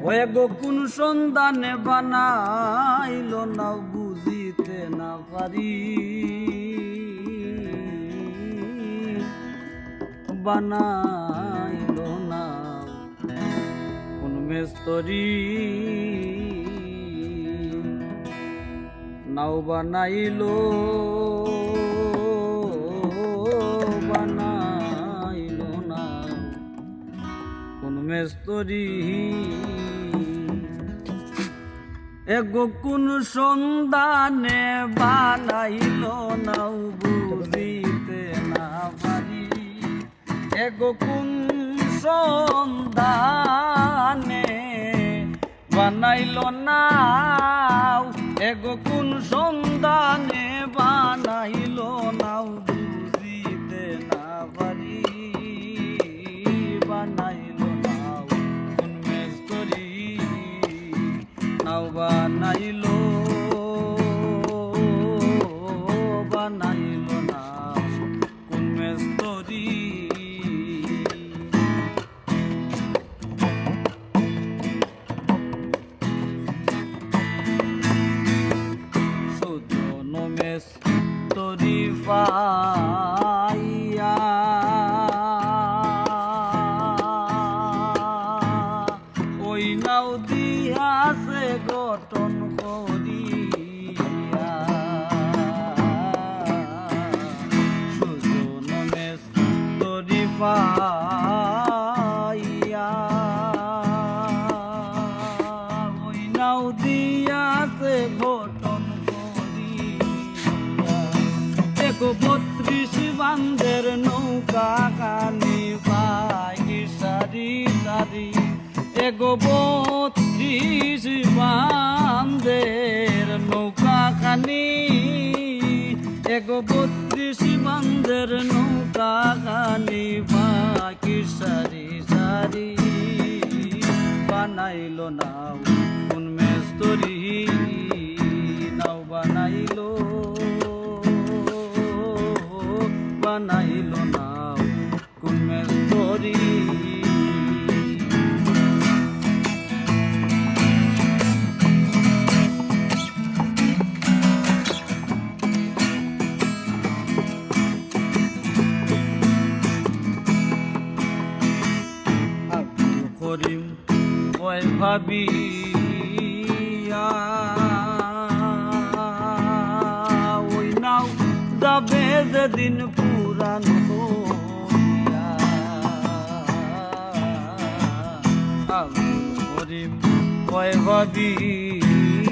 Way গো কোন সন্ধানে বানাইল না বুঝিতে না পারি, বানাইল না কোন মেস্তরি, নাও বানাইল বানাইল না কোন মেস্তরি। এগো কোন সন্ধানে বানাইল নাও বুঝিতে না পারি, এগো কোন সন্ধানে বানাইল নাও, এগো কোন সন্ধানে বানাইল নাও বুঝিতে না পারি, বানাইল নাও কোন মেস্তরি, নাও বানাইল বানাইল নাও কোন মেস্তরি। মেস্তরি পাইয়া ওই নাও দিয়াছে গঠন করিয়া, সুজন মেস্তরি পাইয়া ওই নাও দিয়াছে গঠন, এগো ৩২ বান্ধের নৌকা খানি পাই সারি সারি, এগো ৩২ বান্ধের নৌকা খানি, এগো ৩২ বান্ধের নৌকা খানি পাই সারি সারি, বানাইল নাও কোন মেস্তরি, নাও বানাইল বানাইল নাও কোন মেস্তরি। আব্দুল করিম ওই ভাবিয়া ওই নাও যাবে যেদিন পুরান হইয়া, আব্দুল করিম ওই ভাবিয়া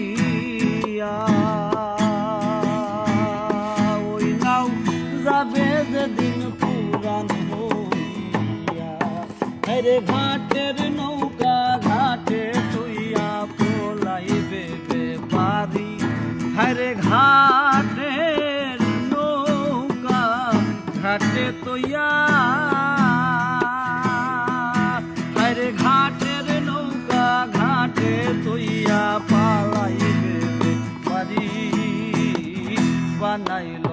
ওই নাও যাবে যেদিন পুরান হইয়া, আরে ঘাটের নৌকা ঘাটে তুইয়া পোলাইবে বেপারি, আরে ঘাটের নৌকা ঘাটে তুইয়া, আরে ঘাটের নৌকা ঘাটে তুইয়া পালাইবে বেপারি, বানাইল